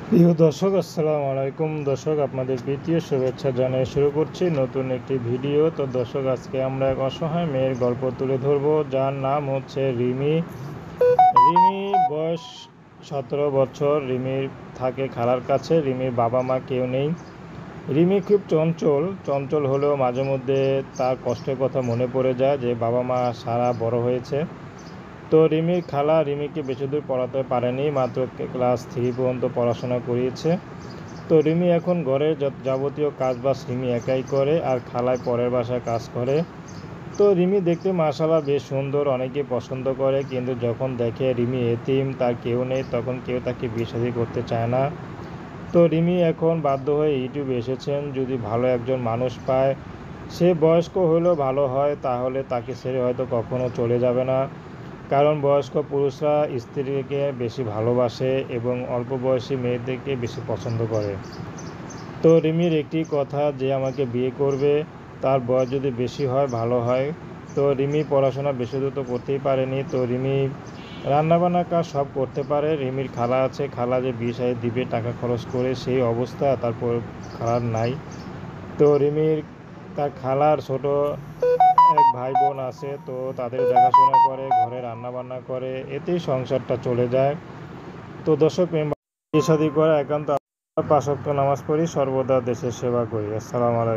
প্রিয় দর্শক, আসসালামু আলাইকুম। দর্শক, আপনাদের প্রীতীয় শুভেচ্ছা জানিয়ে শুরু করছি নতুন একটি ভিডিও। তো দর্শক, আজকে আমরা এক অসহায় মেয়ের গল্প তুলে ধরব, যার নাম হচ্ছে রিমি। রিমি বয়স 17 বছর। রিমির থাকে খালার কাছে। রিমির বাবা মা কেউ নেই। রিমি খুব চঞ্চল চঞ্চল হলেও মাঝে মধ্যে তার কষ্টের কথা মনে পড়ে যায় যে বাবা মা সারা বড় হয়েছে। তো রিমির খালা রিমিকে বেশি দূর পড়াতে পারেনি, মাত্র ক্লাস 3 পর্যন্ত পড়াশোনা করিয়েছে। তো রিমি এখন ঘরের যাবতীয় কাজবাজ রিমি একাই করে, আর খালায় পরের বাসায় কাজ করে। তো রিমি দেখতে মাশাআল্লাহ বেশ সুন্দর, অনেকে পছন্দ করে, কিন্তু যখন দেখে রিমি এতিম, তার কেউ নেই, তখন কেউ তাকে বিয়ে শাদী করতে চায় না। তো রিমি এখন বাধ্য হয়ে ইউটিউবে এসেছেন, যদি ভালো একজন মানুষ পায়, সে বয়স্ক হলেও ভালো হয়, তাহলে তাকে ছেড়ে হয়তো কখনো চলে যাবে না। কারণ বয়স্ক পুরুষরা স্ত্রীকে বেশি ভালোবাসে এবং অল্প বয়সী মেয়েদেরকে বেশি পছন্দ করে। তো রিমির একটি কথা যে আমাকে বিয়ে করবে, তার বয়স যদি বেশি হয় ভালো হয়। তো রিমি পড়াশোনা বেশি দূর তো করতেই পারেনি। তো রিমি রান্নাবান্নার কাজ সব করতে পারে। রিমির খালা আছে, খালা যে বিয়ে শাদী দিবে টাকা খরচ করে, সেই অবস্থা তারপর খালার নাই। তো রিমির তার খালার ছোট এক ভাই বোন আছে, তো তাদের দেখাশোনা করে, ঘরে রান্না বান্না করে, এতেই সংসারটা চলে যায়। তো দর্শক, বিয়ে শাদী করা একান্ত। 5 ওয়াক্ত নামাজ পড়ি, সর্বদা দেশের সেবা করি। আসসালামু আলাইকুম।